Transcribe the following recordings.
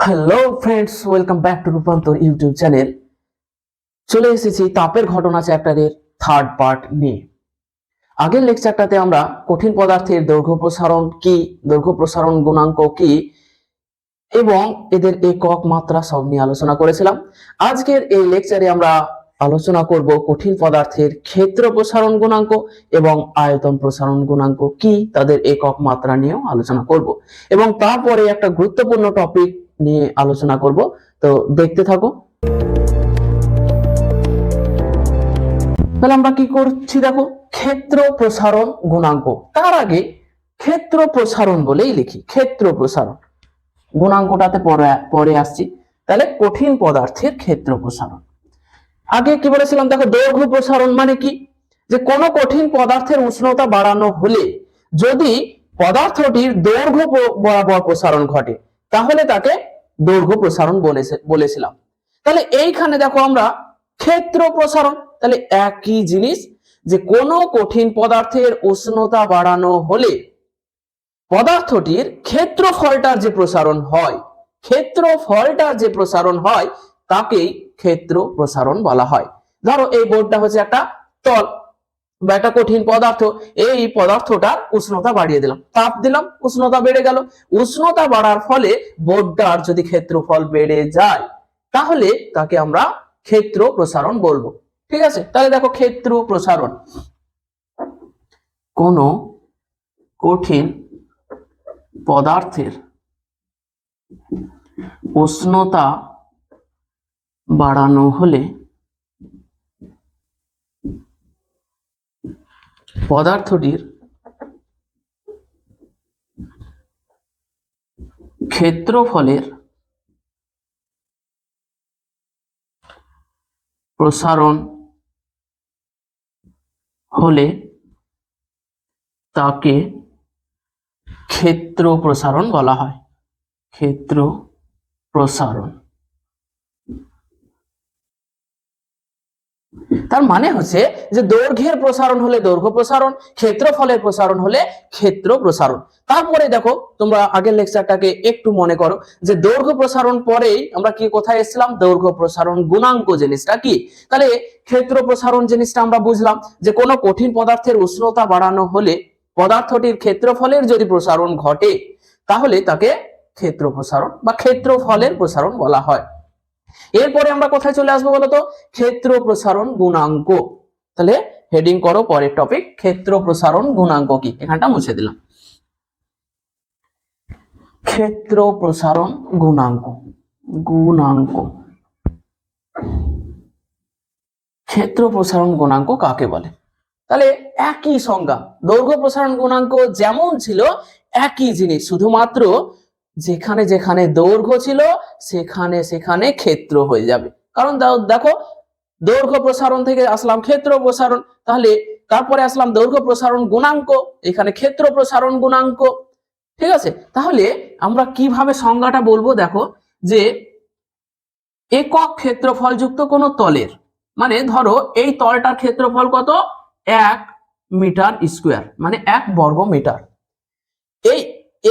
Hello friends, welcome back to রূপান্তর YouTube channel. চলে এসেছি তাপের ঘটনা চ্যাপ্টারের থার্ড পার্ট নিয়ে। আগের লেকচারটাতে আমরা কঠিন পদার্থের দৈর্ঘ্য প্রসারণ কি, দৈর্ঘ্য প্রসারণ গুণাঙ্ক কি এবং এদের একক মাত্রা সব নিয়ে আলোচনা করেছিলাম। আজকের এই লেকচারে আমরা আলোচনা করব কঠিন পদার্থের ক্ষেত্র প্রসারণ গুণাঙ্ক এবং আয়তন প্রসারণ গুণাঙ্ক কি, তাদের একক মাত্রা নিয়েও আলোচনা করব এবং তারপরে একটা গুরুত্বপূর্ণ টপিক নিয়ে আলোচনা করব। তো দেখতে থাকো। তাহলে আমরা কি করছি দেখো, ক্ষেত্র প্রসারণ গুণাঙ্ক। তার আগে ক্ষেত্র প্রসারণ বলেই লিখি, ক্ষেত্র প্রসারণ গুণাঙ্কটাতে পরে আসছি। তাহলে কঠিন পদার্থের ক্ষেত্র প্রসারণ। আগে কি বলেছিলাম দেখো, দৈর্ঘ্য প্রসারণ মানে কি, যে কোনো কঠিন পদার্থের উষ্ণতা বাড়ানো হলে যদি পদার্থটির দৈর্ঘ্য বরাবর প্রসারণ ঘটে তাহলে তাকে দৈর্ঘ্য প্রসারণ বলেছিলাম। তাহলে এইখানে দেখো আমরা ক্ষেত্র প্রসারণ, তাহলে একই জিনিস, যে কোনো কঠিন পদার্থের উষ্ণতা বাড়ানো হলে পদার্থটির ক্ষেত্রফলটার যে প্রসারণ হয়, ক্ষেত্রফলটার যে প্রসারণ হয় তাকেই ক্ষেত্র প্রসারণ বলা হয়। ধরো এই বোর্ডটা হচ্ছে একটা তল বা একটা কঠিন পদার্থ, এই পদার্থটার উষ্ণতা বাড়িয়ে দিলাম, তাপ দিলাম, উষ্ণতা বেড়ে গেল। উষ্ণতা বাড়ার ফলে বোর্ডটার যদি ক্ষেত্রফল বেড়ে যায় তাহলে তাকে আমরা ক্ষেত্র প্রসারণ বলবো। ঠিক আছে, তাহলে দেখো ক্ষেত্র প্রসারণ, কোন কঠিন পদার্থের উষ্ণতা বাড়ানো হলে পদার্থটির ক্ষেত্রফলের প্রসারণ হলে তাকে ক্ষেত্র প্রসারণ বলা হয়, ক্ষেত্র প্রসারণ। তার মানে হচ্ছে যে দৈর্ঘ্যের প্রসারণ হলে দৈর্ঘ্য প্রসারণ, ক্ষেত্রফলের প্রসারণ হলে ক্ষেত্র প্রসারণ। তারপরে দেখো, তোমরা আগের লেকচারটাকে একটু মনে করো, যে দৈর্ঘ্য প্রসারণ পরেই আমরা কি কোথায় এসেছিলাম, দৈর্ঘ্য প্রসারণ গুণাঙ্ক জিনিসটা কি। তাহলে ক্ষেত্র প্রসারণ জিনিসটা আমরা বুঝলাম, যে কোনো কঠিন পদার্থের উষ্ণতা বাড়ানো হলে পদার্থটির ক্ষেত্রফলের যদি প্রসারণ ঘটে তাহলে তাকে ক্ষেত্র প্রসারণ বা ক্ষেত্রফলের প্রসারণ বলা হয়। এরপরে আমরা কোথায় চলে আসবো বলতো, ক্ষেত্র প্রসারণ গুণাঙ্ক। তাহলে হেডিং করো পরের টপিক, ক্ষেত্র প্রসারণ গুণাঙ্ক কি, এখানটা মুছে দিলাম। ক্ষেত্র প্রসারণ গুণাঙ্ক, গুণাঙ্ক, ক্ষেত্র প্রসারণ গুণাঙ্ক কাকে বলে। তাহলে একই সংজ্ঞা, দৈর্ঘ্য প্রসারণ গুণাঙ্ক যেমন ছিল একই জিনিস, শুধুমাত্র যেখানে যেখানে দৈর্ঘ্য ছিল সেখানে সেখানে ক্ষেত্র হয়ে যাবে। কারণ দেখো, দৈর্ঘ্য প্রসারণ থেকে আসলাম ক্ষেত্র প্রসারণ, তাহলে তারপরে আসলাম দৈর্ঘ্য প্রসারণ গুণাঙ্ক, এখানে ক্ষেত্র প্রসারণ গুণাঙ্ক। ঠিক আছে, তাহলে আমরা কিভাবে সংজ্ঞাটা বলবো দেখো, যে একক ক্ষেত্রফল যুক্ত কোন তলের, মানে ধরো এই তলটার ক্ষেত্রফল কত, 1 মিটার স্কোয়ার, মানে 1 বর্গ মিটার। এই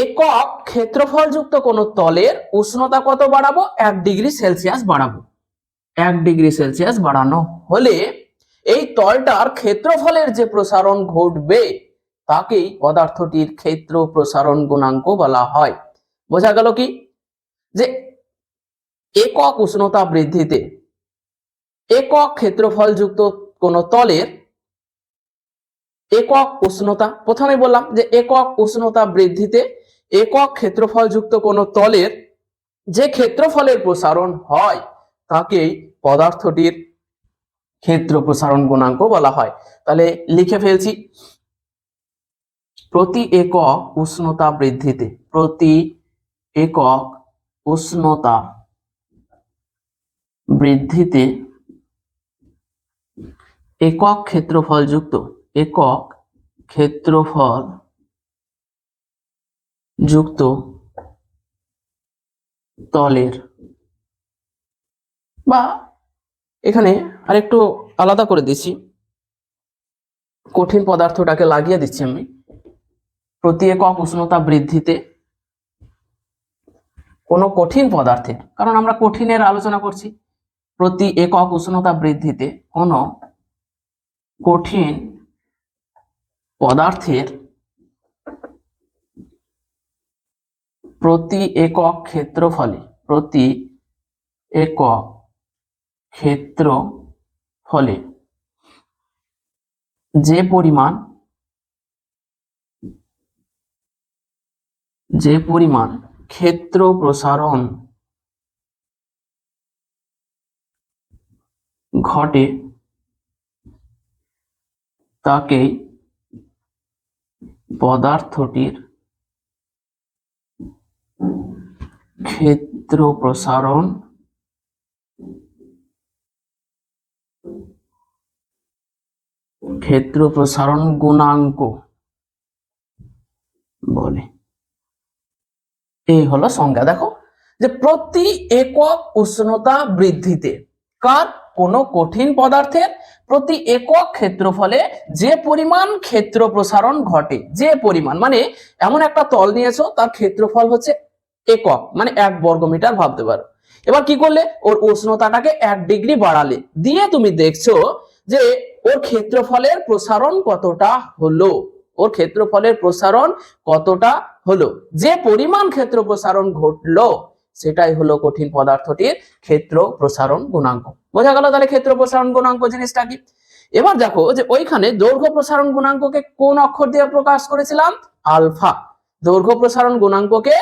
একক ক্ষেত্রফল যুক্ত কোন তলের উষ্ণতা কত বাড়াবো, 1 ডিগ্রি সেলসিয়াস বাড়াবো। 1 ডিগ্রি সেলসিয়াস বাড়ানো হলে এই তলটার ক্ষেত্রফলের যে প্রসারণ ঘটবে তাকেই পদার্থটির ক্ষেত্র প্রসারণ গুণাঙ্ক বলা হয়। বোঝা গেল কি, যে একক উষ্ণতা বৃদ্ধিতে একক ক্ষেত্রফল যুক্ত কোন তলের একক উষ্ণতা, প্রথমে বললাম যে একক উষ্ণতা বৃদ্ধিতে একক ক্ষেত্রফল যুক্ত কোন তলের যে ক্ষেত্রফলের প্রসারণ হয় তাকেই পদার্থটির ক্ষেত্র প্রসারণ গুণাঙ্ক বলা হয়। তাহলে লিখে ফেলছি, প্রতি একক উষ্ণতা বৃদ্ধিতে, প্রতি একক উষ্ণতা বৃদ্ধিতে একক ক্ষেত্রফল যুক্ত, একক ক্ষেত্রফল যুক্ত তলের, বা এখানে আরেকটু আলাদা করে দিচ্ছি, কঠিন পদার্থটাকে লাগিয়ে দিচ্ছি আমি, প্রতি একক উষ্ণতা বৃদ্ধিতে কোনো কঠিন পদার্থের, কারণ আমরা কঠিনের আলোচনা করছি, প্রতি একক উষ্ণতা বৃদ্ধিতে কোনো কঠিন পদার্থের প্রতি একক ক্ষেত্রফলে যে পরিমাণ ক্ষেত্র প্রসারণ ঘটে তাকেই পদার্থটির ক্ষেত্র প্রসারণ গুণাঙ্ক বলে। এই হলো সংজ্ঞা। দেখো যে প্রতি একক উষ্ণতা বৃদ্ধিতে কার, কোনো কঠিন পদার্থের প্রতি একক ক্ষেত্রফলে যে পরিমাণ ক্ষেত্র প্রসারণ ঘটে, যে পরিমাণ মানে এমন একটা তল নিয়েছো তার ক্ষেত্রফল হচ্ছে একক, মানে 1 বর্গমিটার ভাবতে পারো। এবার কি করলে, ওর উষ্ণতাটাকে 1 ডিগ্রি বাড়ালে, দিয়ে তুমি দেখছো যে ওর ক্ষেত্রফলের প্রসারণ কতটা হলো, যে পরিমাণ ক্ষেত্র প্রসারণ ঘটলো সেটাই হলো কঠিন পদার্থটির ক্ষেত্র প্রসারণ গুণাঙ্ক। বোঝা গেল তাহলে ক্ষেত্র প্রসারণ গুণাঙ্ক জিনিসটা কি। এবার দেখো যে ওইখানে দৈর্ঘ্য প্রসারণ গুণাঙ্ককে কোন অক্ষর দিয়ে প্রকাশ করেছিলাম, আলফা। দৈর্ঘ্য প্রসারণ গুণাঙ্ককে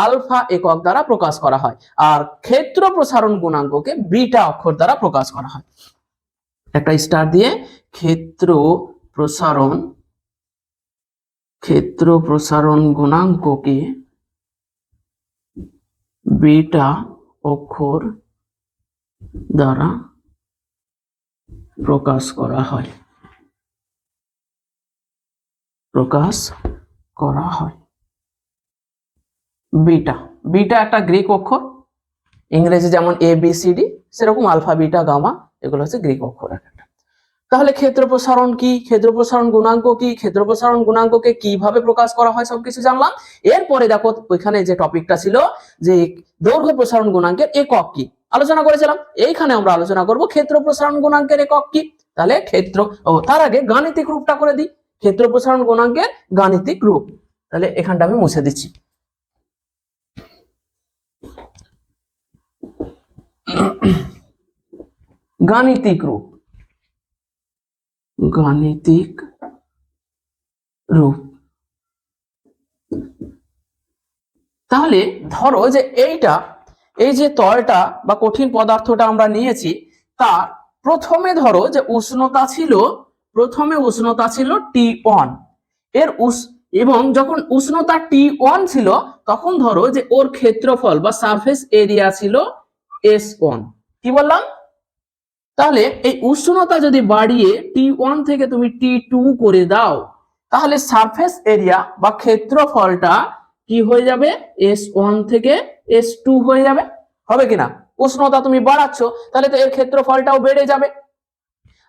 আলফা একক দ্বারা প্রকাশ করা হয়, আর ক্ষেত্র প্রসারণ গুণাঙ্ককে বিটা অক্ষর দ্বারা প্রকাশ করা হয়। একটা স্টার দিয়ে ক্ষেত্র প্রসারণ গুণাঙ্ককে বিটা অক্ষর দ্বারা প্রকাশ করা হয়। বিটা একটা গ্রিক অক্ষর, ইংরেজি যেমন ABCD সেরকম আলফা বিটা গামা এগুলো হচ্ছে গ্রিক অক্ষর একটা। তাহলে ক্ষেত্র প্রসারণ কি, ক্ষেত্র প্রসারণ গুণাঙ্ক কি, ক্ষেত্র প্রসারণ গুণাঙ্ককে কিভাবে প্রকাশ করা হয় সবকিছু জানলাম। এরপরে দেখো ওইখানে যে টপিকটা ছিল যে দৈর্ঘ্য প্রসারণ গুণাঙ্কের একক কি আলোচনা করেছিলাম, এইখানে আমরা আলোচনা করব ক্ষেত্র প্রসারণ গুণাঙ্কের একক কি। তাহলে তার আগে গাণিতিক রূপটা করে দিই, ক্ষেত্র প্রসারণ গুণাঙ্কের গাণিতিক রূপ। তাহলে এখানটা আমি মুছে দিচ্ছি। গাণিতিক রূপ তাহলে ধরো যে এই যে তলটা বা কঠিন পদার্থটা আমরা নিয়েছি, তার প্রথমে ধরো যে উষ্ণতা ছিল T1 এবং যখন উষ্ণতা T1 ছিল তখন ধরো যে ওর ক্ষেত্রফল বা সারফেস এরিয়া ছিল S1। কি বললাম, তাহলে এই উষ্ণতা যদি বাড়িয়ে T1 থেকে তুমি T2 করে দাও, তাহলে সারফেস এরিয়া বা ক্ষেত্রফলটা কি হয়ে যাবে, S1 থেকে S2 হয়ে যাবে, হবে কিনা। উষ্ণতা তুমি বাড়াচ্ছ তাহলে তো এর ক্ষেত্রফলটাও বেড়ে যাবে।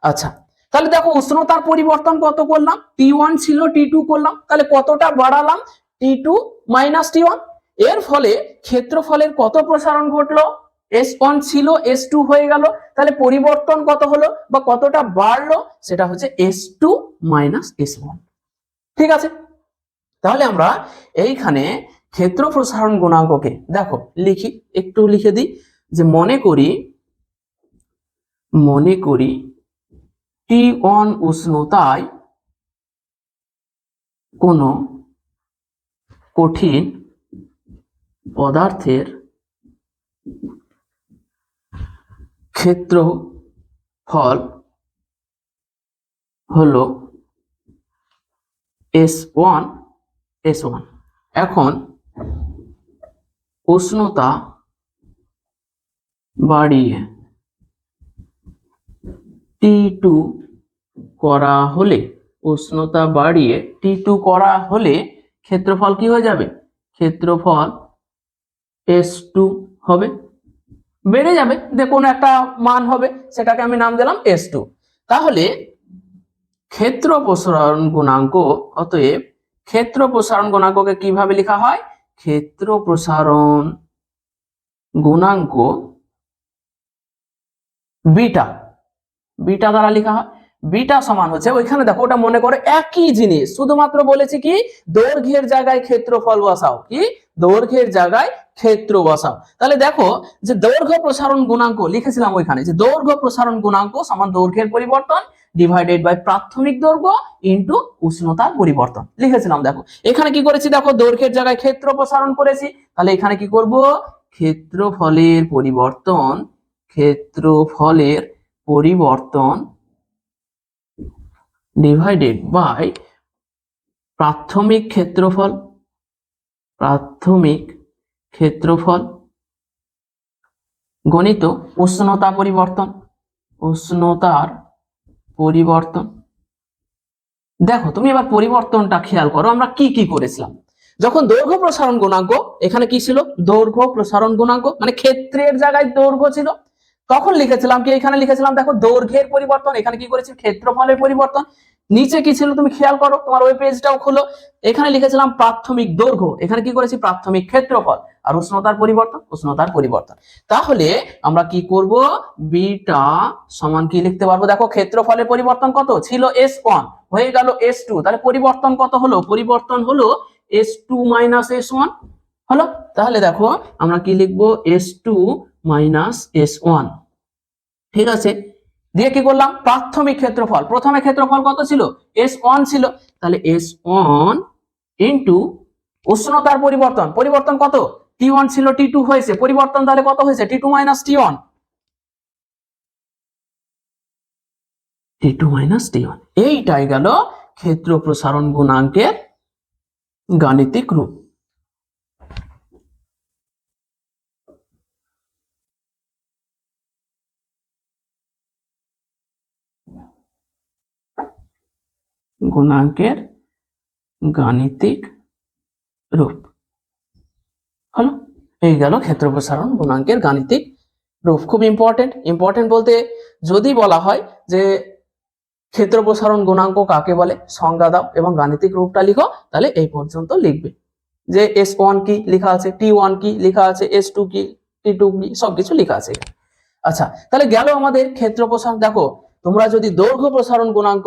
আচ্ছা, তাহলে দেখো উষ্ণতার পরিবর্তন কত করলাম, T1 ছিল T2 করলাম, তাহলে কতটা বাড়ালাম, T2 - T1। এর ফলে ক্ষেত্রফলের কত প্রসারণ ঘটলো, S1 ছিল S2 হয়ে গেল, তাহলে পরিবর্তন কত হলো বা কতটা বাড়লো, সেটা হচ্ছে S2 - S1। ঠিক আছে, তাহলে আমরা এইখানে ক্ষেত্র প্রসারণ গুণাঙ্ককে দেখো একটু লিখে দিই যে মনে করি T1 উষ্ণতায় কোনো কঠিন পদার্থের ক্ষেত্রফল হলো S1। এখন উষ্ণতা বাড়িয়ে T2 করা হলে ক্ষেত্রফল কি হয়ে যাবে, ক্ষেত্রফল S2 হবে, বেড়ে যাবে, যে কোনো একটা মান হবে, সেটাকে আমি নাম দিলাম S2। তাহলে ক্ষেত্র প্রসারণ গুণাঙ্ক, অতএব ক্ষেত্র প্রসারণ গুণাঙ্ককে কিভাবে লেখা হয়, ক্ষেত্র প্রসারণ গুণাঙ্ক বিটা, বিটা দ্বারা লেখা হয়। বিটা সমান হচ্ছে, ওইখানে দেখো ওটা মনে করো একই জিনিস, শুধুমাত্র বলেছি কি দৈর্ঘ্যের জায়গায় ক্ষেত্রফল বসাও, কি দৈর্ঘ্যের জায়গায় ক্ষেত্র বসাও। তাহলে দেখো যে দৈর্ঘ্য প্রসারণ গুণাঙ্ক লিখেছিলাম ওইখানে, যে দৈর্ঘ্য প্রসারণ গুণাঙ্ক সমান দৈর্ঘ্যের পরিবর্তন ডিভাইডেড বাই প্রাথমিক দৈর্ঘ্য ইনটু উষ্ণতার পরিবর্তন লিখেছিলাম। দেখো এখানে কি করেছি, দেখো দৈর্ঘ্যের জায়গায় ক্ষেত্র প্রসারণ করেছি, তাহলে এখানে কি করব ক্ষেত্রফলের পরিবর্তন, ক্ষেত্রফলের পরিবর্তন ডিভাইডেড বাই প্রাথমিক ক্ষেত্রফল, প্রাথমিক ক্ষেত্রফল গণিত উষ্ণতা পরিবর্তন, উষ্ণতার পরিবর্তন। দেখো তুমি এবার পরিবর্তনটা খেয়াল করো, আমরা কি কি করেছিলাম। যখন দৈর্ঘ্য প্রসারণ গুণাঙ্ক, এখানে কি ছিল দৈর্ঘ্য প্রসারণ গুণাঙ্ক, মানে ক্ষেত্রের জায়গায় দৈর্ঘ্য ছিল, তখন লিখেছিলাম কি, এখানে লিখেছিলাম দেখো দৈর্ঘ্যের পরিবর্তন, এখানে কি করেছি ক্ষেত্রফলের পরিবর্তন। নিচে কি ছিল তুমি খেয়াল করো, তোমার ওই পেজটাও খুলো, এখানে লিখেছিলাম প্রাথমিক দৈর্ঘ্য, এখানে কি করেছি প্রাথমিক ক্ষেত্রফল, আর উষ্ণতার পরিবর্তন, উষ্ণতার পরিবর্তন। তাহলে আমরা কি করব, বিটা সমান কি লিখতে পারবো, দেখো ক্ষেত্রফলের পরিবর্তন কত ছিল S1 হয়ে গেল S2, তাহলে পরিবর্তন কত হলো, পরিবর্তন হলো S2 মাইনাস S1 হলো। তাহলে দেখো আমরা কি লিখবো S2 মাইনাস S1, ঠিক আছে। দিয়ে কি করলাম প্রাথমিক ক্ষেত্রফল, প্রথমে ক্ষেত্রফল কত ছিল S1 ছিল, তাহলে S1 ইন্টু উষ্ণতার পরিবর্তন, পরিবর্তন কত T1 ছিল T2 হয়েছে, পরিবর্তন তাহলে কত হয়েছে T2 minus T1, T2 minus T1। এইটাই গেল ক্ষেত্র প্রসারণ গুণাঙ্কের গাণিতিক রূপ। গুণাঙ্কের গাণিতিক রূপ হলো, এই গেল ক্ষেত্র প্রসারণ গুণাঙ্কের গাণিতিক রূপ। খুব ইম্পর্টেন্ট, ইম্পর্টেন্ট বলতে যদি বলা হয় যে ক্ষেত্র প্রসারণ গুণাঙ্ক কাকে বলে সংজ্ঞা দাও এবং গাণিতিক রূপটা লিখো, তাহলে এই পর্যন্ত লিখবে, যে S1 কি লেখা আছে, T1 কি লেখা আছে, S2 কি, T2 কি, সবকিছু লেখা আছে। আচ্ছা তাহলে গেল আমাদের ক্ষেত্র প্রসারণ। দেখো তোমরা যদি দৈর্ঘ্য প্রসারণ গুণাঙ্ক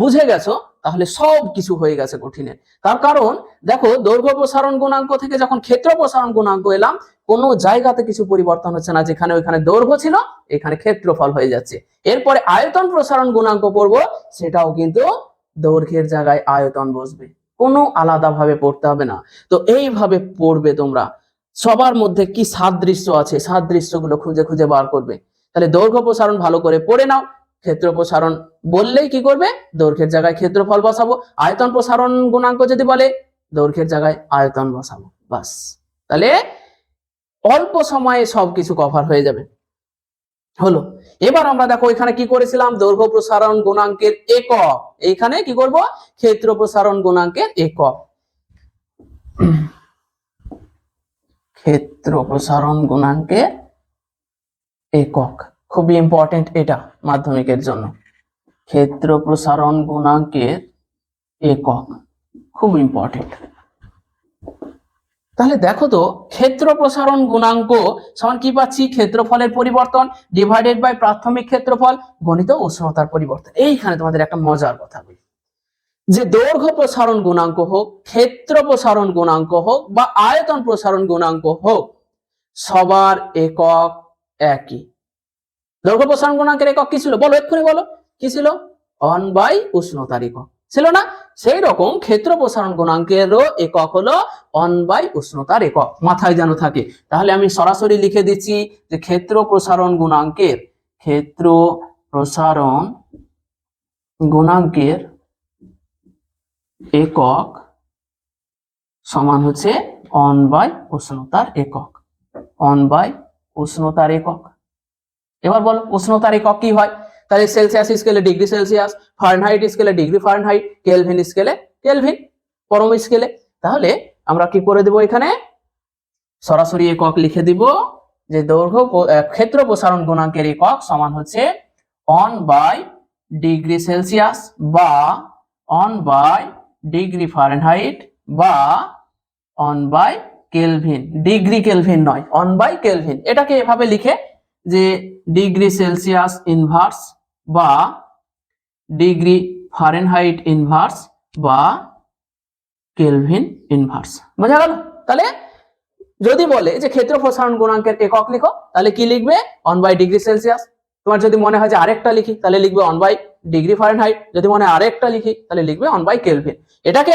বুঝে গেছো, তাহলে সব কিছু হয়ে গেছে কঠিনের। তার কারণ দেখো দৈর্ঘ্য প্রসারণ গুণাঙ্ক থেকে যখন ক্ষেত্র প্রসারণ গুণাঙ্ক এলাম, কোনো জায়গাতে কিছু পরিবর্তন হচ্ছে না, যেখানে ওইখানে দৈর্ঘ্য ছিল এখানে ক্ষেত্রফল হয়ে যাচ্ছে। এরপরে আয়তন প্রসারণ গুণাঙ্ক পড়বো, সেটাও কিন্তু দৈর্ঘ্যের জায়গায় আয়তন বসবে, কোনো আলাদাভাবে পড়তে হবে না। তো এইভাবে পড়বে তোমরা, সবার মধ্যে কি সাদৃশ্য আছে সাদৃশ্যগুলো খুঁজে খুঁজে বার করবে। তাহলে দৈর্ঘ্য প্রসারণ ভালো করে পড়ে নাও, ক্ষেত্র প্রসারণ বললেই কি করবে দৈর্ঘ্যের জায়গায় ক্ষেত্রফল বসাবো, আয়তন প্রসারণ গুণাঙ্ক যদি বলে দৈর্ঘ্যের জায়গায় আয়তন বসাবো, বাস। তাহলে অল্প সময়ে সবকিছু কভার হয়ে যাবে। হলো, এবার আমরা দেখো এখানে কি করেছিলাম দৈর্ঘ্য প্রসারণ গুণাঙ্কের একক, এইখানে কি করব ক্ষেত্র প্রসারণ গুণাঙ্কের একক, ক্ষেত্র প্রসারণ গুণাঙ্কের একক খুবই ইম্পর্টেন্ট এটা মাধ্যমিকের জন্য। ক্ষেত্র প্রসারণ গুণাঙ্কের একক খুব ইম্পর্টেন্ট। তাহলে দেখো তো ক্ষেত্র প্রসারণ গুণাঙ্ক সমান কি পাচ্ছি, ক্ষেত্রফলের পরিবর্তন ডিভাইডেড বাই প্রাথমিক ক্ষেত্রফল গণিত উষ্ণতার পরিবর্তন। এইখানে তোমাদের একটা মজার কথা বলি, যে দৈর্ঘ্য প্রসারণ গুণাঙ্ক হোক, ক্ষেত্র প্রসারণ গুণাঙ্ক হোক বা আয়তন প্রসারণ গুণাঙ্ক হোক, সবার একক একই। দৈর্ঘ্য প্রসারণ গুণাঙ্কের একক কি ছিল বলো, এক্ষুনি বলো কি ছিল, 1 উষ্ণতার একক ছিল না? সেই রকম ক্ষেত্র প্রসারণ গুণাঙ্কেরও একক হলো 1 উষ্ণতার একক, মাথায় যেন থাকে। তাহলে আমি সরাসরি লিখে দিচ্ছি যে ক্ষেত্র প্রসারণ গুণাঙ্কের, ক্ষেত্র প্রসারণ গুণাঙ্কের একক সমান হচ্ছে 1 উষ্ণতার একক, 1 উষ্ণতার একক। এবার বলো উষ্ণতার একক কি হয়, তাহলে সেলসিয়াস স্কেলে ডিগ্রি সেলসিয়াস, ফারেনহাইট স্কেলে ডিগ্রি ফারেনহাইট, কেলভিন স্কেলে কেলভিন, পরম স্কেলে। তাহলে আমরা কি করে দেব, এখানে সরাসরি একক লিখে দিব যে দৈর্ঘ্য ক্ষেত্র প্রসারণ গুণাঙ্কের একক সমান হচ্ছে 1 ডিগ্রি সেলসিয়াস বা 1 ডিগ্রি ফারেনহাইট বা 1 কেলভিন, ডিগ্রি কেলভিন নয়, 1/কেলভিন। এটাকে এভাবে লিখে যে ডিগ্রি সেলসিয়াস ইনভার্স বা ডিগ্রি ফারেনহাইট ইনভার্স বা কেলভিন ইনভার্স। বোঝা গেল? তাহলে যদি বলে যে ক্ষেত্র প্রসারণ গুণাঙ্কের একক লিখো, তাহলে কি লিখবে? 1/ডিগ্রি সেলসিয়াস। তোমার যদি মনে হয় যে আরেকটা লিখি, তাহলে লিখবে 1/ডিগ্রি ফারেনহাইট। যদি মনে হয় আরেকটা লিখি, তাহলে লিখবে 1/কেলভিন। এটাকে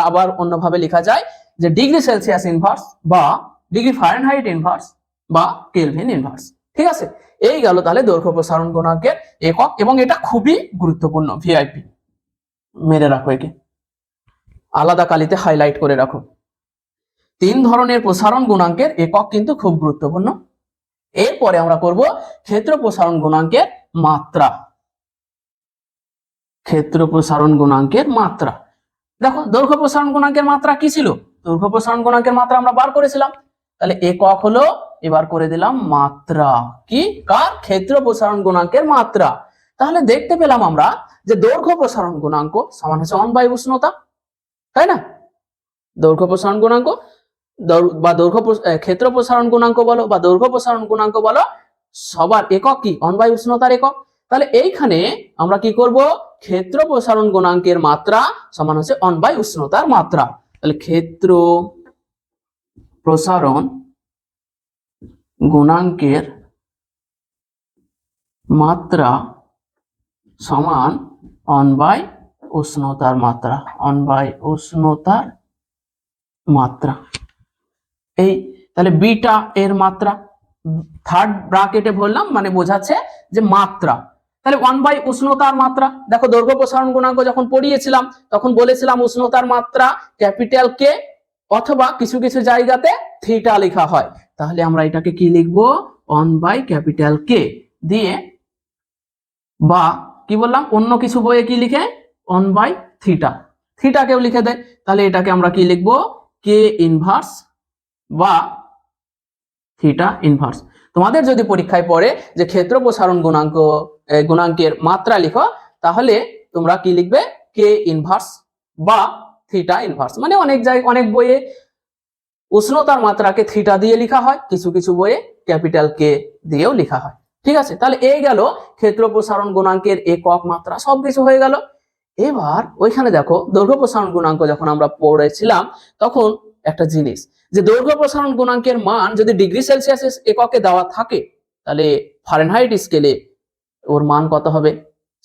আবার অন্যভাবে লেখা যায় যে ডিগ্রি সেলসিয়াস ইনভার্স বা ডিগ্রি ফারেনহাইট ইনভার্স বা কেলভিন ইনভার্স। ঠিক আছে, এই গেল তাহলে দৈর্ঘ্য প্রসারণ গুণাঙ্কের একক, এবং এটা খুবই গুরুত্বপূর্ণ, ভিআইপি। মেরে রাখো, একে আলাদা কালিতে হাইলাইট করে রাখো। 3 ধরনের প্রসারণ গুণাঙ্কের একক কিন্তু খুব গুরুত্বপূর্ণ। এরপরে আমরা করব ক্ষেত্র প্রসারণ গুণাঙ্কের মাত্রা। ক্ষেত্র প্রসারণ গুণাঙ্কের মাত্রা। দেখো, দৈর্ঘ্য প্রসারণ গুণাঙ্কের মাত্রা কি ছিল? দৈর্ঘ্য প্রসারণ গুণাঙ্কের মাত্রা আমরা বার করেছিলাম। তাহলে একক হলো, এবার করে দিলাম মাত্রা। কি? কার? ক্ষেত্র প্রসারণ গুণাঙ্কের মাত্রা। তাহলে দেখতে পেলাম আমরা যে দৈর্ঘ্য প্রসারণ গুণাঙ্ক সমান হচ্ছে 1/উষ্ণতা, তাই না? দৈর্ঘ্য প্রসারণ গুণাঙ্ক বা ক্ষেত্র প্রসারণ গুণাঙ্ক বলো বা দৈর্ঘ্য প্রসারণ গুণাঙ্ক বলো, সবার একক কি? 1/উষ্ণতার একক। তাহলে এইখানে আমরা কি করব? ক্ষেত্র প্রসারণ গুণাঙ্কের মাত্রা সমান হচ্ছে 1/উষ্ণতার মাত্রা। তাহলে ক্ষেত্র প্রসারণ গুণাঙ্কের মাত্রা সমান 1/উষ্ণতার মাত্রা। 1/উষ্ণতার মাত্রা। এই তাহলে বিটা এর মাত্রা থার্ড ব্র্যাকেটে বললাম, মানে বোঝাচ্ছে যে মাত্রা। তাহলে 1/উষ্ণতার মাত্রা। দেখো, দৈর্ঘ্য প্রসারণ গুণাঙ্ক যখন পড়িয়েছিলাম তখন বলেছিলাম উষ্ণতার মাত্রা ক্যাপিটাল কে অথবা কিছু কিছু জায়গাতে থিটা লেখা হয়। তাহলে আমরা এটাকে কি লিখবো? 1/K দিয়ে, বা কি বললাম, অন্য কিছু বইয়ে কি লিখে? 1/θ। থিটাকেও লিখে দেয়। তাহলে এটাকে আমরা কি লিখবো? কে ইনভার্স বা থিটা ইনভার্স। তোমাদের যদি পরীক্ষায় পড়ে যে ক্ষেত্র প্রসারণ গুণাঙ্কের মাত্রা লিখো, তাহলে তোমরা কি লিখবে? কে ইনভার্স বা থিটা ইনভার্স। মানে অনেক বইয়ে উষ্ণতার মাত্রাকে থিটা দিয়ে লেখা হয়, কিছু কিছু বইয়ে ক্যাপিটাল কে দিয়েও লেখা হয়। ঠিক আছে, তাহলে এই গেল ক্ষেত্র প্রসারণ গুণাঙ্কের একক, মাত্রা, সবকিছু হয়ে গেল। এবার ওইখানে দেখো, দৈর্ঘ্য প্রসারণ গুণাঙ্ক যখন আমরা পড়েছিলাম তখন একটা জিনিস, যে দৈর্ঘ্য প্রসারণ গুণাঙ্কের মান যদি ডিগ্রি সেলসিয়াস এককে দেওয়া থাকে, তাহলে ফারেনহাইট স্কেলে ওর মান কত হবে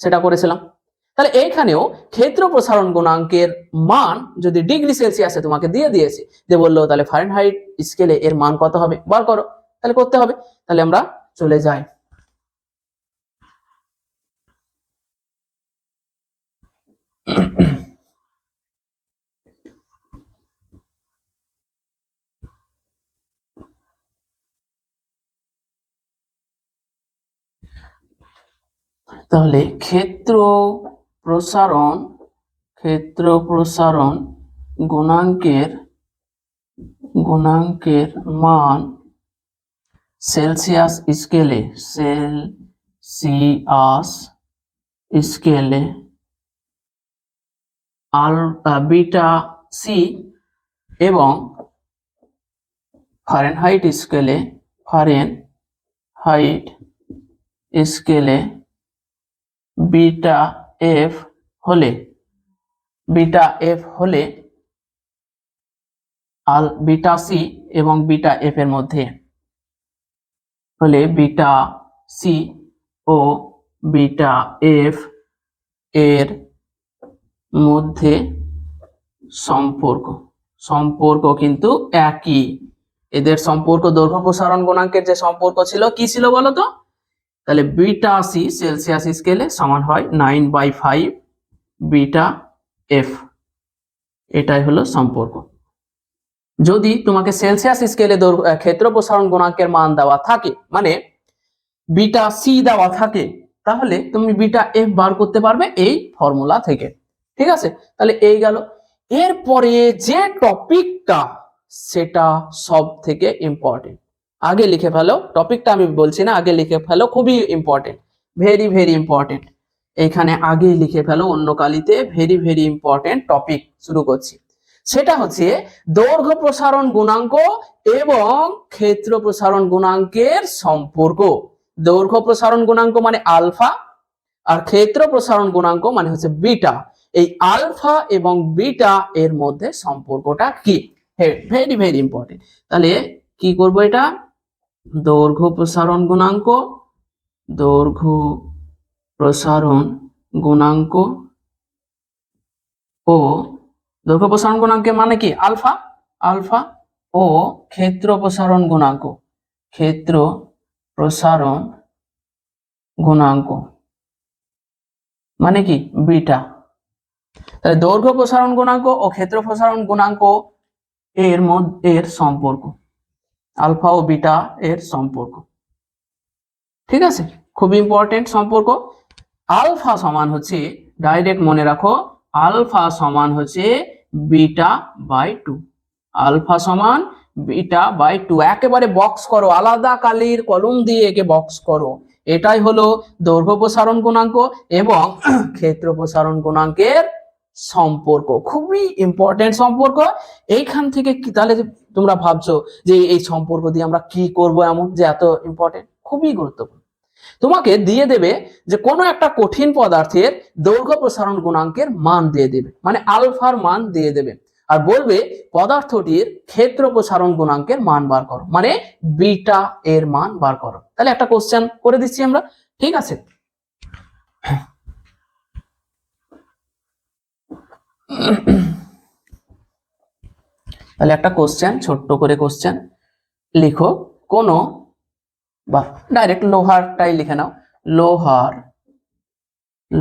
সেটা করেছিলাম। তাহলে এইখানেও ক্ষেত্র প্রসারণ গুণাঙ্কের মান যদি ডিগ্রি সেলসিয়াসে তোমাকে দিয়ে দিয়েছে, যে বললো তাহলে ফারেনহাইট স্কেলে এর মান কত হবে বার করো, তাহলে করতে হবে। তাহলে আমরা চলে যাই। তাহলে ক্ষেত্র প্রসারণ গুণাঙ্কের মান সেলসিয়াস স্কেলে বিটা সি এবং ফারেনহাইট স্কেলে বিটা এফ হলে বিটা সি এবং বিটা এফ এর মধ্যে হলে বিটা সি ও বিটা এফ এর মধ্যে সম্পর্ক কিন্তু একই। এদের সম্পর্ক দৈর্ঘ্য প্রসারণ গুণাঙ্কের যে সম্পর্ক ছিল, কি ছিল বলতো? তাহলে বিটা সি সেলসিয়াস স্কেলে সমান হয় 9/5 বিটা এফ। এটাই হলো সম্পর্ক। যদি তোমাকে সেলসিয়াস স্কেলে ক্ষেত্র প্রসারণ গুণাঙ্কের মান দেওয়া থাকে, মানে বিটা সি দেওয়া থাকে, তাহলে তুমি বিটা এফ বার করতে পারবে এই ফর্মুলা থেকে। ঠিক আছে, তাহলে এই গেল। এরপরে যে টপিকটা, সেটা সব থেকে ইম্পর্টেন্ট। আগে লিখে ফেলো, টপিকটা আমি বলছি না, আগে লিখে ফেলো, খুবই ইম্পর্টেন্ট, ভেরি ভেরি ইম্পর্টেন্ট। এইখানে আগে লিখে ফেলো অন্য কালিতে, ভেরি ভেরি ইম্পর্টেন্ট টপিক শুরু করছি। সেটা হচ্ছে দৈর্ঘ্য প্রসারণ গুণাঙ্ক এবং ক্ষেত্র প্রসারণ গুণাঙ্কের সম্পর্ক। দৈর্ঘ্য প্রসারণ গুণাঙ্ক মানে আলফা, আর ক্ষেত্র প্রসারণ গুণাঙ্ক মানে হচ্ছে বিটা। এই আলফা এবং বিটা এর মধ্যে সম্পর্কটা কি, ভেরি ভেরি ইম্পর্টেন্ট। তাহলে কি করব, এটা দৈর্ঘ্য প্রসারণ গুণাঙ্ক, দৈর্ঘ্য প্রসারণ গুণাঙ্ক ও দৈর্ঘ্য প্রসারণ গুণাঙ্কের মানে কি আলফা, আলফা ও ক্ষেত্র প্রসারণ গুণাঙ্ক, ক্ষেত্র প্রসারণ গুণাঙ্ক মানে কি বিটা। তাহলে দৈর্ঘ্য প্রসারণ গুণাঙ্ক ও ক্ষেত্র প্রসারণ গুণাঙ্ক এর মধ্যে সম্পর্ক, আলফা ও বিটা এর সম্পর্ক, ঠিক আছে, খুব ইম্পর্টেন্ট সম্পর্ক। আলফা সমান হচ্ছে, ডাইরেক্ট মনে রাখো, আলফা সমান হচ্ছে বিটা বাই 2, আলফা সমান বিটা বাই 2। একেবারে বক্স করো, আলাদা কালির কলম দিয়ে একে বক্স করো। এটাই হলো দৈর্ঘ্য প্রসারণ গুণাঙ্ক এবং ক্ষেত্র প্রসারণ গুণাঙ্কের সম্পর্ক, খুবই ইম্পর্টেন্ট সম্পর্ক। এইখান থেকে কি তাহলে তোমরা ভাবছো যে এই সম্পর্ক দিয়ে আমরা কি করব, এমন যে এত ইম্পর্টেন্ট, খুবই গুরুত্বপূর্ণ। তোমাকে দিয়ে দেবে যে কোনো একটা কঠিন পদার্থের দৈর্ঘ্য প্রসারণ গুণাঙ্কের মান দিয়ে দেবে, মানে আলফার মান দিয়ে দেবে, আর বলবে পদার্থটির ক্ষেত্র প্রসারণ গুণাঙ্কের মান বার করো, মানে বিটা এর মান বার করো। তাহলে একটা কোশ্চেন করে দিচ্ছি আমরা, ঠিক আছে। তাহলে একটা কোশ্চেন, ছোট্ট করে কোশ্চেন লিখো, কোন বা ডাইরেক্ট লোহারটাই লিখে নাও,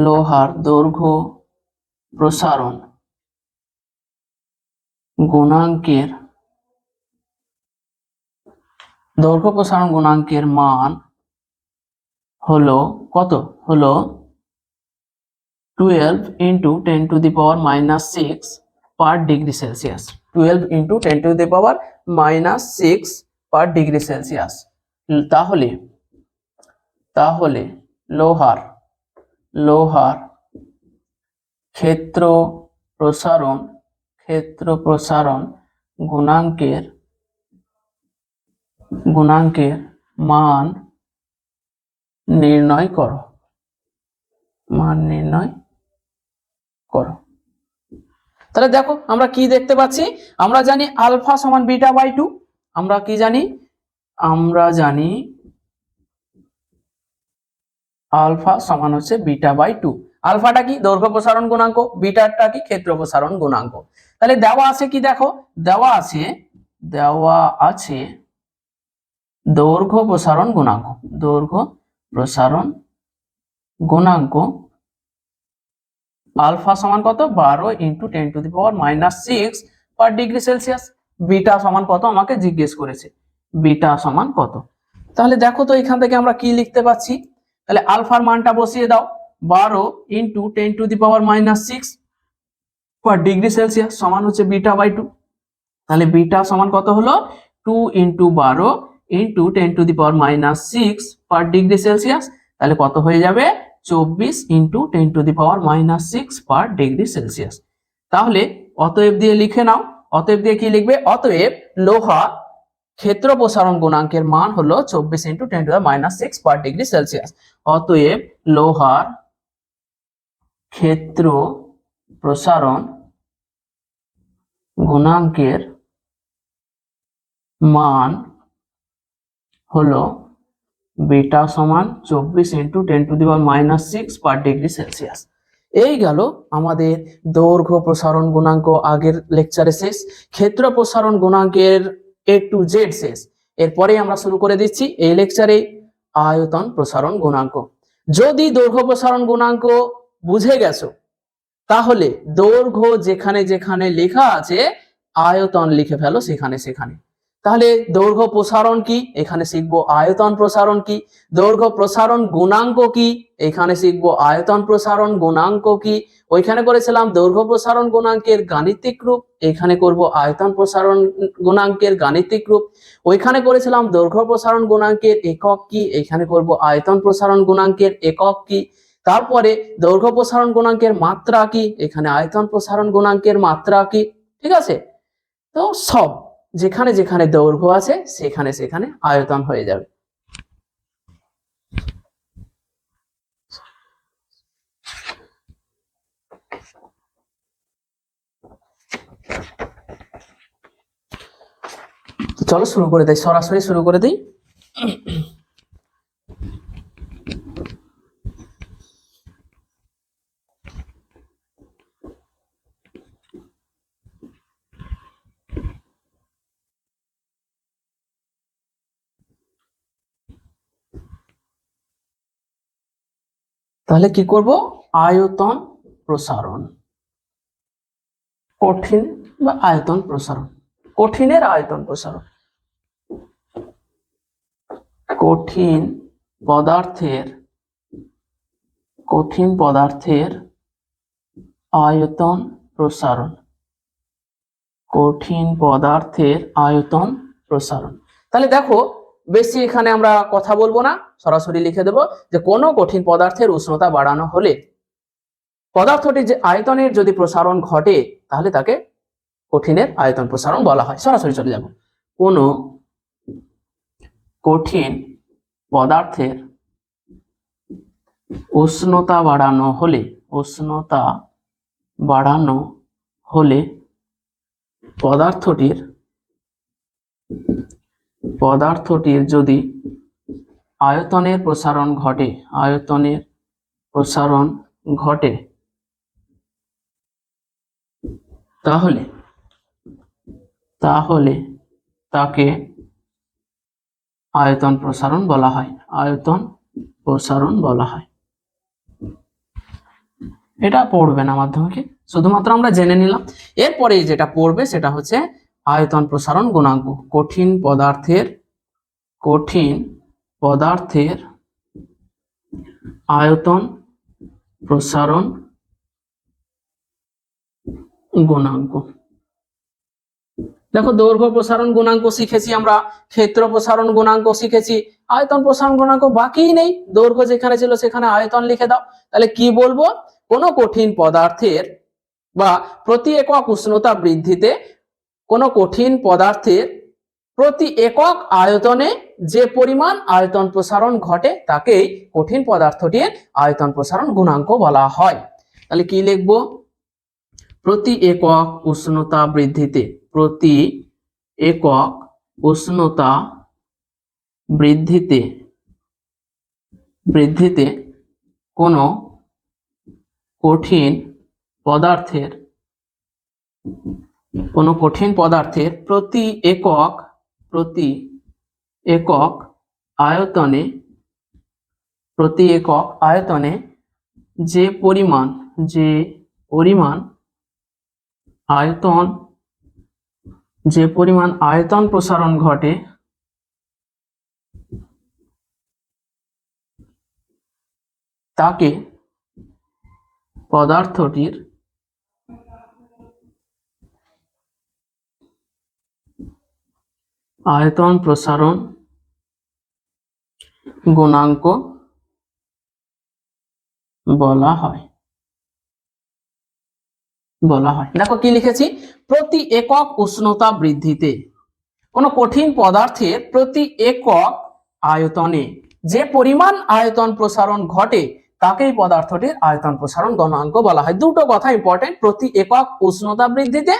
লোহার দৈর্ঘ্য প্রসারণ গুণাঙ্কের, দৈর্ঘ্য প্রসারণ গুণাঙ্কের মান হলো কত, হলো 12 into 10 to the power -6 per degree Celsius, 12 into 10 to the power -6 per degree Celsius. তাহলে লোহার ক্ষেত্র প্রসারণ গুণাঙ্কের মান নির্ণয় করো, তাহলে দেখো আমরা কি দেখতে পাচ্ছি, আমরা জানি আলফা সমান বিটা বাই 2, আমরা কি জানি, আমরা জানি আলফা সমান হচ্ছে বিটা বাই 2। আলফাটা কি দৈর্ঘ্য প্রসারণ গুণাঙ্ক, বিটাটা কি ক্ষেত্র প্রসারণ গুণাঙ্ক। তাহলে দেওয়া আছে কি, দেখো দেওয়া আছে দৈর্ঘ্য প্রসারণ গুণাঙ্ক আলফা সমান কত, 12 into 10 to the power -6 per degree Celsius. Beta সমান কত আমাকে জিজ্ঞেস করেছে, বিটা সমান কত। তাহলে দেখো তো এখান থেকে আমরা কি লিখতে পাচ্ছি, তাহলে আলফার মানটা বসিয়ে দাও, 12 into 10 to the power -6 per degree Celsius সমান হচ্ছে বিটা বাই 2। তাহলে বিটা সমান কত হলো, 2 into 12 into 10 to the power -6 per degree Celsius. তাহলে কত হয়ে যাবে, 24 into 10 to the power -6 per degree Celsius. তাহলে অতএব দিয়ে লিখে নাও, অতএব দিয়ে কি লিখবে, অতএব লোহা ক্ষেত্র প্রসারণ গুণাঙ্কের মান হলো 24 into 10 to the power -6 per degree Celsius. অতএব লোহার ক্ষেত্র প্রসারণ গুণাঙ্কের মান হলো বিটা সমান 24 into 10 to the power -6 per degree Celsius. এই গেল আমাদের দৈর্ঘ্য প্রসারণ গুণাঙ্ক আগের লেকচারে শেষ, ক্ষেত্র প্রসারণ গুণাঙ্কের A to Z শেষ। এরপরে আমরা শুরু করে দিচ্ছি এই লেকচারে আয়তন প্রসারণ গুণাঙ্ক। যদি দৈর্ঘ্য প্রসারণ গুণাঙ্ক বুঝে গেছো, তাহলে দৈর্ঘ্য যেখানে যেখানে লেখা আছে আয়তন লিখে ফেলো সেখানে সেখানে। তাহলে দৈর্ঘ্য প্রসারণ কি, এখানে শিখবো আয়তন প্রসারণ কি। দৈর্ঘ্য প্রসারণ গুণাঙ্ক কি, এখানে শিখবো আয়তন প্রসারণ গুণাঙ্ক কি। ওইখানে করেছিলাম দৈর্ঘ্য প্রসারণ গুণাঙ্কের গাণিতিক রূপ, এখানে করব আয়তন প্রসারণ গুণাঙ্কের গাণিতিক রূপ। ওইখানে করেছিলাম দৈর্ঘ্য প্রসারণ গুণাঙ্কের একক কি, এখানে করব আয়তন প্রসারণ গুণাঙ্কের একক কি। তারপরে দৈর্ঘ্য প্রসারণ গুণাঙ্কের মাত্রা কি, এখানে আয়তন প্রসারণ গুণাঙ্কের মাত্রা কি। ঠিক আছে? তো সব যেখানে যেখানে দৈর্ঘ্য আছে সেখানে সেখানে আয়তন হয়ে যাবে। তো চলো শুরু করে দেই, সরাসরি শুরু করে দিই। তাহলে কি করব? আয়তন প্রসারণ, কঠিন বা আয়তন প্রসারণ, কঠিনের আয়তন প্রসারণ। কঠিন পদার্থের আয়তন প্রসারণ, কঠিন পদার্থের আয়তন প্রসারণ। তাহলে দেখো, বেশি এখানে আমরা কথা বলবো না, সরাসরি লিখে দেব যে কোনো কঠিন পদার্থের উষ্ণতা বাড়ানো হলে পদার্থটির যে আয়তনের যদি প্রসারণ ঘটে তাহলে তাকে কঠিনের আয়তন প্রসারণ বলা হয়। সরাসরি চলে যাব। কোনো কঠিন পদার্থের উষ্ণতা বাড়ানো হলে পদার্থটির যদি আয়তনের প্রসারণ ঘটে তাহলে তাকে আয়তন প্রসারণ বলা হয়। এটা পড়বে না মাধ্যমিকে, শুধুমাত্র আমরা জেনে নিলাম। এরপরে যেটা পড়বে সেটা হচ্ছে আয়তন প্রসারণ গুণাঙ্ক। কঠিন পদার্থের আয়তন প্রসারণ গুণাঙ্ক। দেখো, দৈর্ঘ্য প্রসারণ গুণাঙ্ক শিখেছি আমরা, ক্ষেত্র প্রসারণ গুণাঙ্ক শিখেছি, আয়তন প্রসারণ গুণাঙ্ক বাকি নেই। দৈর্ঘ্য যেখানে ছিল সেখানে আয়তন লিখে দাও। তাহলে কি বলবো? কোনো কঠিন পদার্থের বা প্রতি একক উষ্ণতা বৃদ্ধিতে কোনো কঠিন পদার্থের প্রতি একক আয়তনে যে পরিমাণ আয়তন প্রসারণ ঘটে তাকেই কঠিন পদার্থটির আয়তন প্রসারণ গুণাঙ্ক বলা হয়। তাহলে কি লিখবো? প্রতি একক উষ্ণতা বৃদ্ধিতে, প্রতি একক উষ্ণতা বৃদ্ধিতে কোনো কঠিন পদার্থের প্রতি একক আয়তনে যে পরিমাণ আয়তন প্রসারণ ঘটে তাকে পদার্থটির আয়তন প্রসারণ গুণাঙ্ক বলা হয়। দেখো কি লিখেছি? প্রতি একক উষ্ণতা বৃদ্ধিতে কোনো কঠিন পদার্থের প্রতি একক আয়তনে যে পরিমাণ আয়তন প্রসারণ ঘটে তাকেই পদার্থটির আয়তন প্রসারণ গুণাঙ্ক বলা হয়। দুটো কথা ইম্পর্টেন্ট, প্রতি একক উষ্ণতা বৃদ্ধিতে,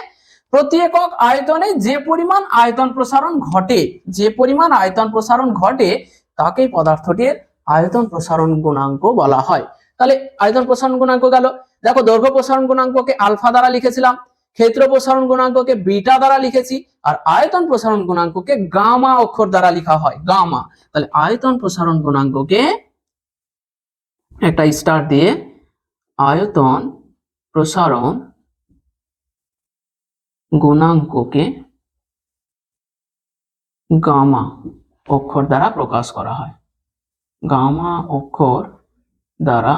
প্রতি একক আয়তনে যে পরিমাণ আয়তন প্রসারণ ঘটে তাকেই পদার্থটির আয়তন প্রসারণ গুণাঙ্ক বলা হয়। তাহলে আয়তন প্রসারণ গুণাঙ্ক গেল। দেখো, দৈর্ঘ্য প্রসারণ গুণাঙ্ককে আলফা দ্বারা লিখেছিলাম, ক্ষেত্র প্রসারণ গুণাঙ্ককে বিটা দ্বারা লিখেছি, আর আয়তন প্রসারণ গুণাঙ্ককে গামা অক্ষর দ্বারা লেখা হয়, গামা। তাহলে আয়তন প্রসারণ গুণাঙ্ককে একটা স্টার দিয়ে আয়তন প্রসারণ গুণাঙ্ককে গামা অক্ষর দ্বারা প্রকাশ করা হয়। গামা অক্ষর দ্বারা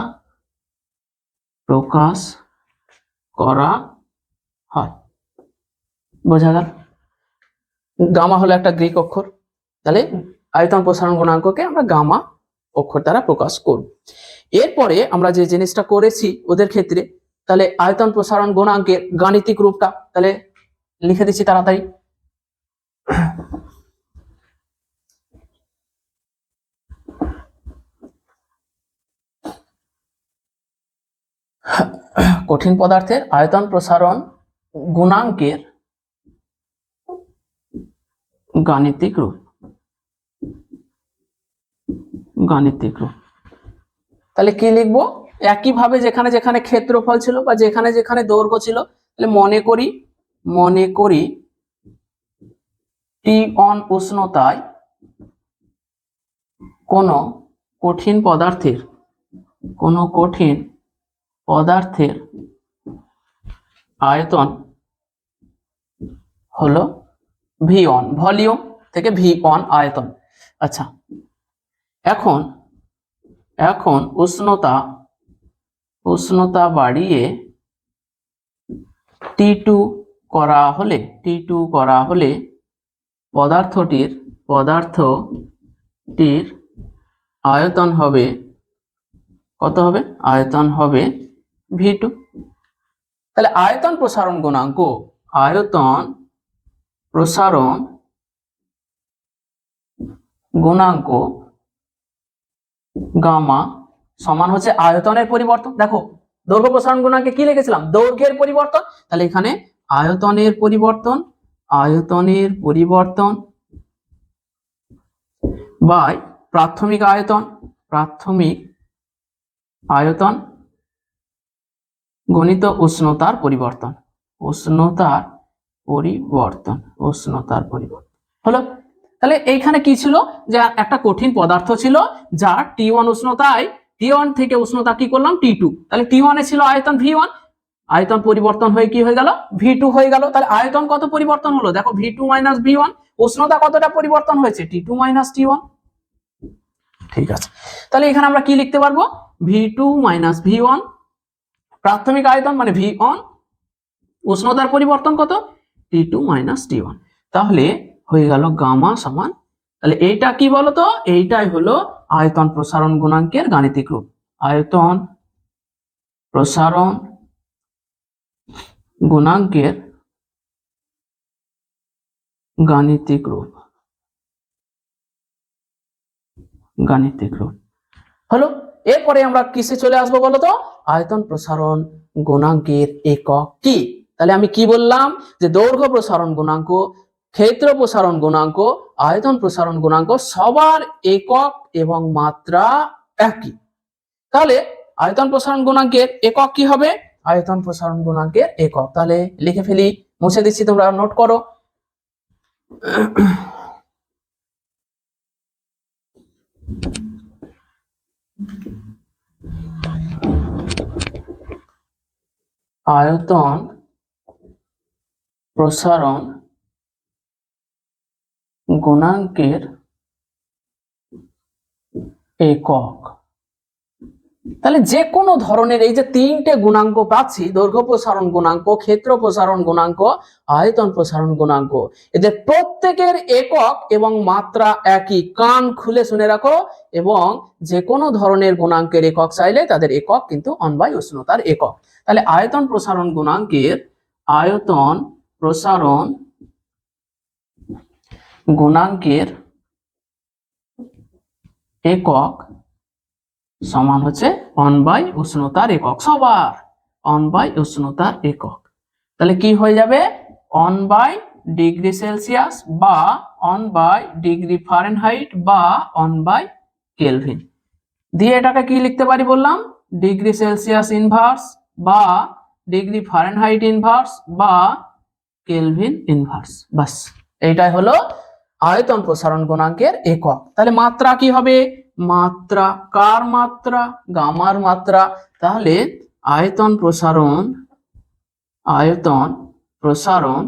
প্রকাশ করা হয়। বোঝা গেল? গামা হলো একটা গ্রিক অক্ষর। তাহলে আয়তন প্রসারণ গুণাঙ্ককে আমরা গামা অক্ষর দ্বারা প্রকাশ করব। এরপরে আমরা যে জিনিসটা করেছি ওদের ক্ষেত্রে, তাহলে আয়তন প্রসারণ গুণাঙ্কের গাণিতিক রূপটা, তাহলে লিখে দিচ্ছি তাড়াতাড়ি। কঠিন পদার্থের আয়তন প্রসারণ গুণাঙ্কের গাণিতিক রূপ। গাণিতিক রূপ তাহলে কি লিখবো? একইভাবে যেখানে যেখানে ক্ষেত্রফল ছিল বা যেখানে যেখানে দৈর্ঘ্য ছিল, তাহলে মনে করি T1 উষ্ণতায় কোন কঠিন পদার্থের আয়তন হলো V1, ভলিউম থেকে V1 আয়তন। আচ্ছা, এখন উষ্ণতা বাড়িয়ে T2 করা হলে পদার্থটির আয়তন হবে কত হবে? আয়তন হবে V2। তাহলে আয়তন প্রসারণ গুণাঙ্ক গামা সমান হচ্ছে আয়তনের পরিবর্তন। দেখো দৈর্ঘ্য প্রসারণ গুণাঙ্কে কি লিখেছিলাম? দৈর্ঘ্যের পরিবর্তন। তাহলে এখানে আয়তনের পরিবর্তন বাই প্রাথমিক আয়তন গণিত উষ্ণতার পরিবর্তন হলো। তাহলে এইখানে কি ছিল? যে একটা কঠিন পদার্থ ছিল যার T1 উষ্ণতায়, T1 থেকে উষ্ণতা কি করলাম? T2। তাহলে T1 এ ছিল আয়তন V1, আয়তন পরিবর্তন হয়ে কি হয়ে গেল? V2 হয়ে গেল। তাহলে আয়তন কত পরিবর্তন হলো? দেখো V2 মাইনাস V1। উষ্ণতা কতটা পরিবর্তন হয়েছে? T2 minus T1। ঠিক আছে, তাহলে এখানে আমরা কি লিখতে পারবো? V2 মাইনাস V1, প্রাথমিক আয়তন মানে V1, উষ্ণতার পরিবর্তন কত? T2 minus T1। তাহলে হয়ে গেল গামা সমান, তাহলে এইটা কি বলতো? এইটাই হলো আয়তন প্রসারণ গুণাঙ্কের গাণিতিক রূপ। আয়তন প্রসারণ গুণাঙ্কের গাণিতিক রূপ হলো। এরপরে আমরা কিসে চলে আসবো বলতো? আয়তন প্রসারণ গুণাঙ্কের একক কি? তাহলে আমি কি বললাম? যে দৈর্ঘ্য প্রসারণ গুণাঙ্ক, ক্ষেত্র প্রসারণ গুণাঙ্ক, আয়তন প্রসারণ গুণাঙ্ক সবার একক এবং মাত্রা একই। তাহলে আয়তন প্রসারণ গুণাঙ্কের একক কি হবে? আয়তন প্রসারণ গুণাঙ্কের একক, তাহলে লিখে ফেলি, মুছে দিচ্ছি, তোমরা নোট করো। আয়তন প্রসারণ গুণাঙ্কের একক। তাহলে যে কোনো ধরনের এই যে তিনটে গুণাঙ্ক পাচ্ছি, দৈর্ঘ্য প্রসারণ গুণাঙ্ক, ক্ষেত্র প্রসারণ গুণাঙ্ক, আয়তন প্রসারণ গুণাঙ্ক, এদের প্রত্যেকের একক এবং মাত্রা একই। কান খুলে শুনে রাখো। এবং যে কোনো ধরনের গুণাঙ্কের একক চাইলে তাদের একক কিন্তু অনবায় উষ্ণতার একক। তাহলে আয়তন প্রসারণ গুণাঙ্কের একক সমান হচ্ছে অনবাই উষ্ণতার একক, সবার অনবাই উষ্ণতার একক। তাহলে কি হয়ে যাবে? অনবাই ডিগ্রি সেলসিয়াস বা অনবাই ডিগ্রি ফারেনহাইট বা অনবাই কেলভিন দিয়ে এটাকে কি লিখতে পারি বললাম? ডিগ্রি সেলসিয়াস ইনভার্স বা ডিগ্রি ফারেনহাইট ইনভার্স বা কেলভিন ইনভার্স। বাস, এইটাই হলো আয়তন প্রসারণ গুণাঙ্কের একক। তাহলে মাত্রা কি হবে? মাত্রা, কার মাত্রা? গামার মাত্রা। তাহলে আয়তন প্রসারণ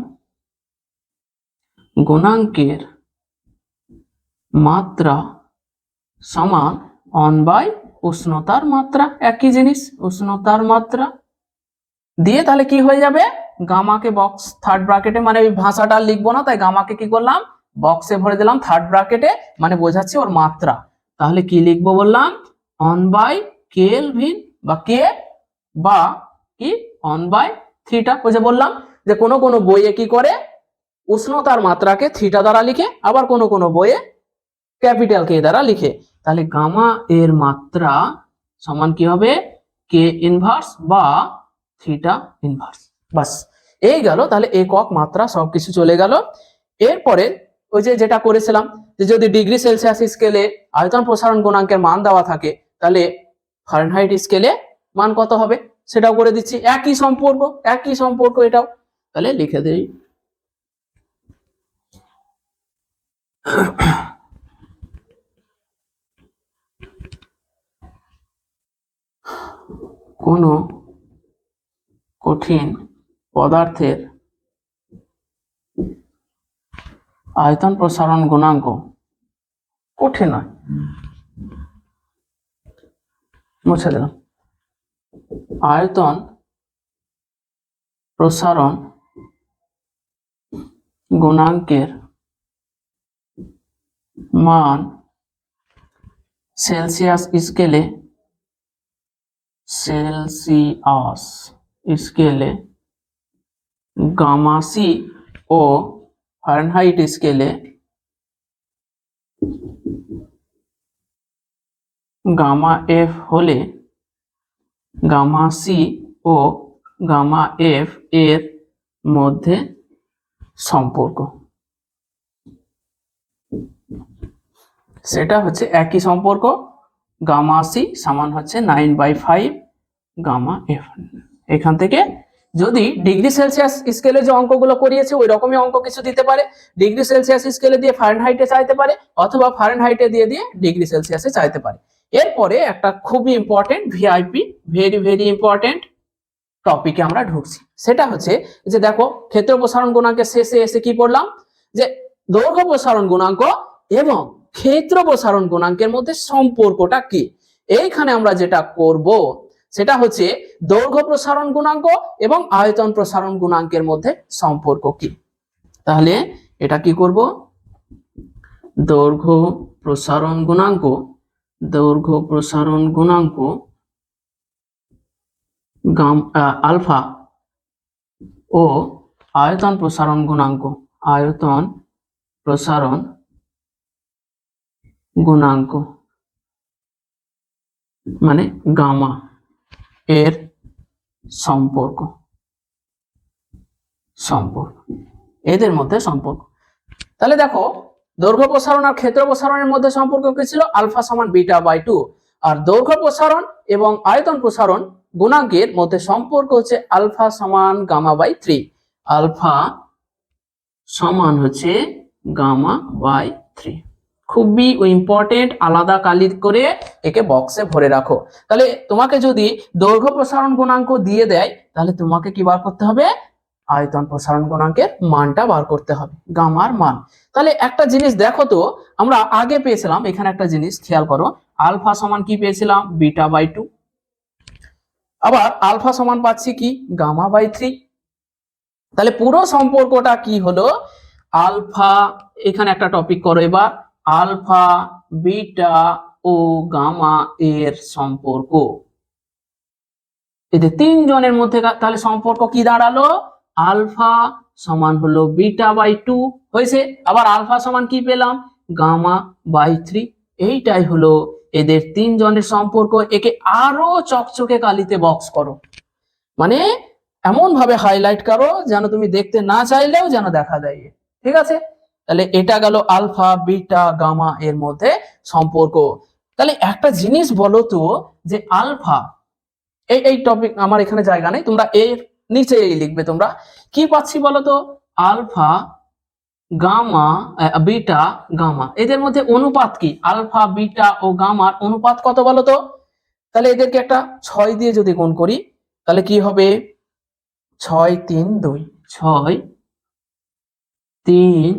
গুণাঙ্কের মাত্রা সমান অনবাই উষ্ণতার মাত্রা, একই জিনিস, উষ্ণতার মাত্রা দিয়ে তাহলে কি হয়ে যাবে? গামাকে বক্স থার্ড ব্র্যাকেটে, মানে ওই ভাষাটা লিখবো না, তাই গামাকে কি করলাম? বক্সে ভরে দিলাম থার্ড ব্র্যাকেটে, মানে বোঝাচ্ছি ওর মাত্রা। তাহলে কি লিখবো বললাম? অন বাই কেলভিন বা কে বা কি অন বাই থিটা, ওই যে বললাম যে কোনো কোনো বইয়ে কি করে উষ্ণতার মাত্রাকে থিটা দ্বারা লিখে, আবার কোনো কোনো বইয়ে ক্যাপিটাল কে দ্বারা লিখে। তাহলে গামা এর মাত্রা সমান কি হবে, কে ইনভার্স বা থিটা ইনভার্স। বাস এই গেল, তাহলে একক মাত্রা সবকিছু চলে গেল। এরপরে ওই যে যেটা করেছিলাম যে যদি ডিগ্রি সেলসিয়াস স্কেলে আয়তন প্রসারণ গুণাঙ্কের মান দেওয়া থাকে, তাহলে ফারেনহাইট স্কেলে মান কত হবে সেটাও করে দিচ্ছি। একই সম্পর্ক এটাও, তাহলে লিখে দেই। কোন কঠিন পদার্থের আয়তন প্রসারণ গুণাঙ্ক, কঠিন নয়, মুছে দিলাম, আয়তন প্রসারণ গুণাঙ্কের মান সেলসিয়াস স্কেলে গামা সি ও ফারেনহাইট স্কেলে গামা এফ হলে গামা সি ও গামা এফ এর মধ্যে সম্পর্ক, সেটা হচ্ছে একই সম্পর্ক, গামা সি সমান হচ্ছে 9/5 গামা এফ। এখান থেকে যদি ডিগ্রি সেলসিয়াস স্কেলে যে অঙ্কগুলো করিয়েছে ওই রকমই অঙ্ক কিছু দিতে পারে, ডিগ্রি সেলসিয়াস স্কেলে দিয়ে ফারেনহাইটে চাইতে পারে, অথবা ফারেনহাইটে দিয়ে ডিগ্রি সেলসিয়াসে চাইতে পারে। এরপরে একটা খুবই ইম্পর্টেন্ট ভিআইপি, ভেরি ইম্পর্টেন্ট টপিকে আমরা ঢুকছি, সেটা হচ্ছে যে দেখো ক্ষেত্র প্রসারণ গুণাঙ্কের শেষে এসে কি পড়লাম, যে দৈর্ঘ্য প্রসারণ গুণাঙ্ক এবং ক্ষেত্র প্রসারণ গুণাঙ্কের মধ্যে সম্পর্কটা কি। এইখানে আমরা যেটা করব সেটা হচ্ছে দৈর্ঘ্য প্রসারণ গুণাঙ্ক এবং আয়তন প্রসারণ গুণাঙ্কের মধ্যে সম্পর্ক কি। তাহলে এটা কি করব, দৈর্ঘ্য প্রসারণ গুণাঙ্ক আলফা ও আয়তন প্রসারণ গুণাঙ্ক মানে গামা এর সম্পর্ক এদের মধ্যে সম্পর্ক। তাহলে দেখো দৈর্ঘ্য প্রসারণ আর ক্ষেত্র প্রসারণের মধ্যে সম্পর্ক কি ছিল, আলফা সমান β/2, আর দৈর্ঘ্য প্রসারণ এবং আয়তন প্রসারণ গুণাঙ্কের মধ্যে সম্পর্ক হচ্ছে আলফা সমান γ/3, আলফা সমান হচ্ছে γ/3। খুবই ইম্পর্টেন্ট, আলাদা কালি করে একে বক্সে ভরে রাখো। তাহলে তোমাকে যদি দৈর্ঘ্য প্রসারণ গুণাঙ্ক দিয়ে দেয়, তাহলে তোমাকে কি বার করতে হবে, আয়তন প্রসারণ গুণাঙ্কের মানটা বার করতে হবে, গামার মান। তাহলে একটা জিনিস দেখো তো, আমরা আগে পেয়েছিলাম, এখানে একটা জিনিস খেয়াল করো, আলফা সমান কি পেয়েছিলাম β/2, আবার আলফা সমান পাচ্ছি কি γ/3। তাহলে পুরো সম্পর্কটা কি হলো, আলফা, এখানে একটা টপিক করো এবার, আলফা বিটা ও গামা এর সম্পর্ক, এদের তিনজনের মধ্যে তাহলে সম্পর্ক কি দাঁড়ালো, আলফা সমান হলো β/2 হয়েছে, আবার আলফা সমান কি পেলাম γ/3। এইটাই হলো এদের তিনজনের সম্পর্ক। একে আরো চকচকে কালিতে বক্স করো, মানে এমন ভাবে হাইলাইট করো যেন তুমি দেখতে না চাইলেও যেন দেখা দেয়, ঠিক আছে। তাহলে এটা গেল আলফা বিটা গামা এর মধ্যে সম্পর্ক। তাহলে একটা জিনিস বলো তো, যে আলফা, এই টপিক আমার এখানে জায়গা নেই, তোমরা এর নিচে লিখবে, তোমরা কি পাচ্ছি বলো তো, আলফা গামা বিটা গামা, এদের মধ্যে অনুপাত কি, আলফা বিটা ও গামার অনুপাত কত বলো তো। তাহলে এদেরকে একটা 6 দিয়ে যদি গুণ করি, তাহলে কি হবে 6 3 2, 6 3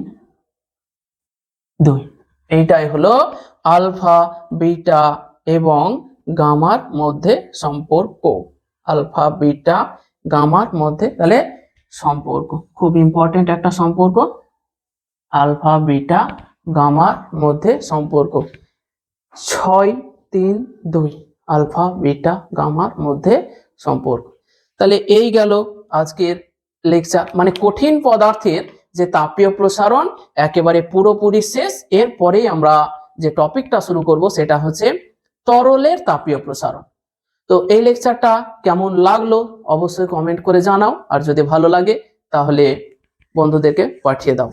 2। এইটাই হলো আলফা বিটা এবং গামার মধ্যে সম্পর্ক, আলফা বিটা গামার মধ্যে তাহলে সম্পর্ক, খুব ইম্পর্টেন্ট একটা সম্পর্ক, আলফা বিটা গামার মধ্যে সম্পর্ক 6 3 2, আলফা বিটা গামার মধ্যে সম্পর্ক। তাহলে এই গেল আজকের লেকচার মানে কঠিন পদার্থের যে তাপীয় প্রসারণ একেবারে পুরোপুরি শেষ। এরপরেই আমরা যে টপিকটা শুরু করব সেটা হচ্ছে তরলের তাপীয় প্রসারণ। তো এই লেকচারটা কেমন লাগলো অবশ্যই কমেন্ট করে জানাও, আর যদি ভালো লাগে তাহলে বন্ধুদেরকে পাঠিয়ে দাও।